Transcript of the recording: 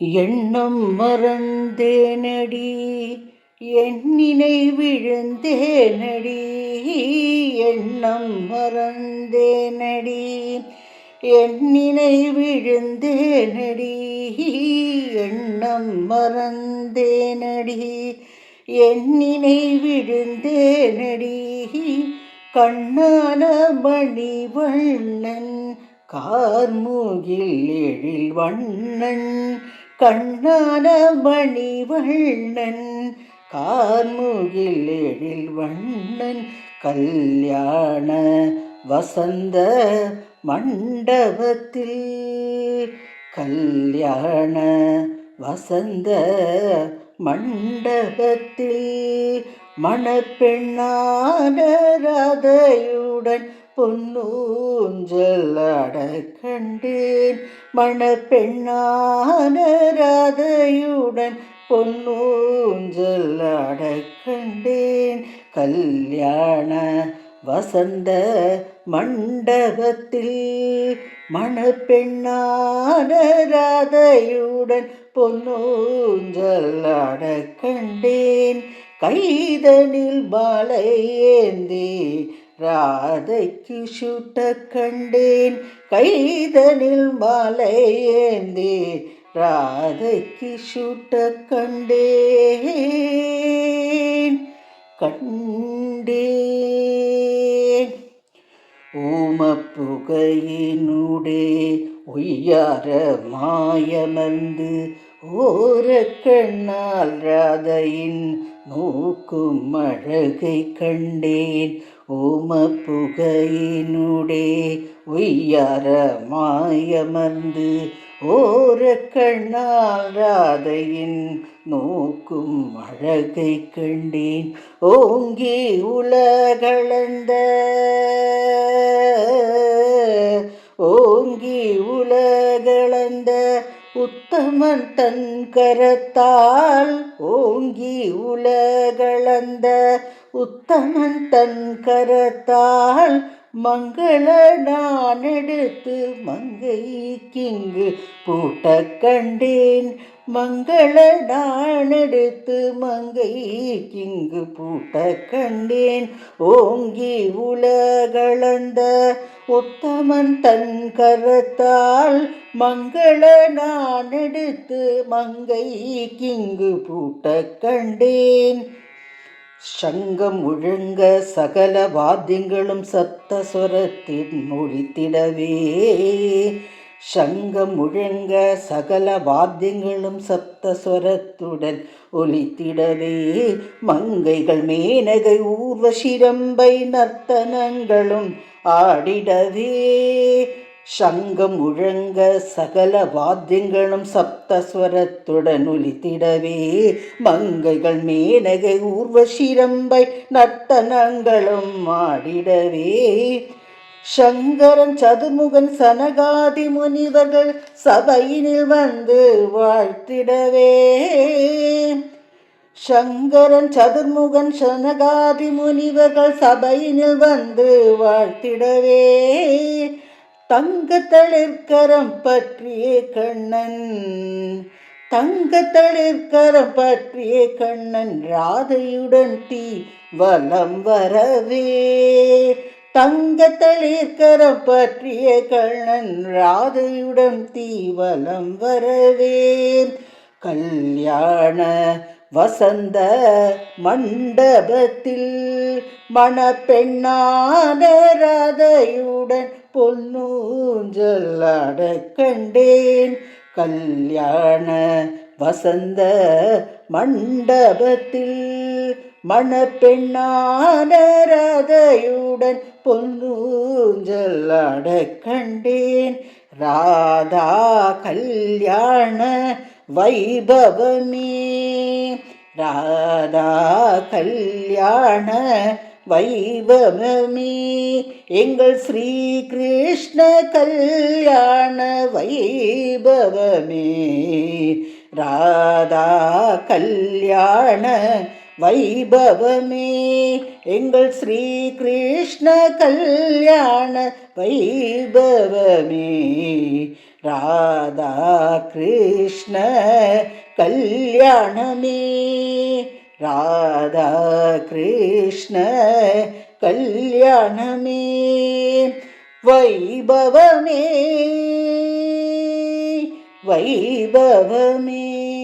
எண்ணம் மறந்தேனடி எண்ணினை விழுந்தேனடி. எண்ணம் மறந்தேனடி எண்ணினை விழுந்தேனடி. எண்ணம் மறந்தேனடி எண்ணினை விழுந்தேனடி. கண்ணான மணிவண்ணன் கார்முகில் எழில் வண்ணன். கண்ணான மணிவண்ணன் கார்முகில் எழில் வண்ணன். கல்யாண வசந்த மண்டபத்தில் கல்யாண வசந்த மண்டபத்தில் மணப்பெண்ணான ராதையுடன் பொன்னூஞ்சலாட கண்டேன். மணப்பெண்ணான ராதையுடன் பொன்னூஞ்சலாட கண்டேன். கல்யாண வசந்த மண்டபத்தில் மணப்பெண்ணான ராதையுடன் பொன்னூஞ்சலாட கண்டேன். கைதனில் மாலை ஏந்தி ராதைக்கு சூட்ட கண்டேன். கைதனில் மாலை ஏந்தி ராதைக்கு சூட்ட கண்டேன். ஊமப்புகையினுடே ஒய்யார மாயமர்ந்து ஓர கண்ணால் ராதையின் நோக்கும் அழகை கண்டேன். ஊமப்புகையினுடே ஒய்யார மாயமர்ந்து ஓர கண்ணால் ராதையின் நோக்கும் அழகை கண்டேன். ஓங்கி உலகளந்த ஓங்கி உலகளந்த உத்தமன் தன் கரத்தால் ஓங்கி உலகளந்த உத்தமன் தன் கரத்தால் மங்கள நான் எடுத்து மங்கைக்கிங்கு பூட்ட கண்டேன். மங்கள நான் எடுத்து மங்கைக்கிங்கு பூட்ட கண்டேன். ஓங்கி உலகளந்த உத்தமன் தன் கரத்தால் மங்கள நான் எடுத்து மங்கைக்கிங்கு பூட்ட கண்டேன். சங்கம் முழங்க சகல வாத்தியங்களும் சப்த ஸ்வரத்தின் ஒலித்திடவே. சங்கம் முழங்க சகல வாத்தியங்களும் சப்த ஸ்வரத்துடன் ஒலித்திடவே. மங்கைகள் மேனகை ஊர்வசிரம்பை நர்த்தனங்களும் ஆடிடவே. சங்கம் முழங்க சகல வாத்தியங்களும் சப்தஸ்வரத்துடன் ஒலித்திடவே. மங்கைகள் மேனகை ஊர்வசிரம்பை நர்த்தனங்களும் ஆடிடவே. சங்கரன் சதுர்முகன் சனகாதி முனிவர்கள் சபையினில் வந்து வாழ்த்திடவே. சங்கரன் சதுர்முகன் சனகாதி முனிவர்கள் சபையினில் வந்து வாழ்த்திடவே. தங்க தளிர்கரம் பற்றிய கண்ணன் தங்க தளிர்கரம் பற்றிய கண்ணன் ராதையுடன் தீ வலம் வரவே. தங்க தளிர்கரம் பற்றிய கண்ணன் ராதையுடன் தீ வலம் வரவே. கல்யாண வசந்த மண்டபத்தில் மணப்பெண்ணான ராதையுடன் பொன்னூஞ்சலாட கண்டேன். கல்யாண வசந்த மண்டபத்தில் மணப்பெண்ணான ராதையுடன் பொன்னூஞ்சலாட கண்டேன். ராதா கல்யாண வைபவமே. ராதா கல்யாண வைபவமே. எங்கள் ஸ்ரீ கிருஷ்ண கல்யாண வைபவமே. ராதா கல்யாண வைபவமே. எங்கள் ஸ்ரீ கிருஷ்ண கல்யாண வைபவமே. ராதா கிருஷ்ண கல்யாணமே, ராதா கிருஷ்ண கல்யாணமே, வைபவமே வைபவமே.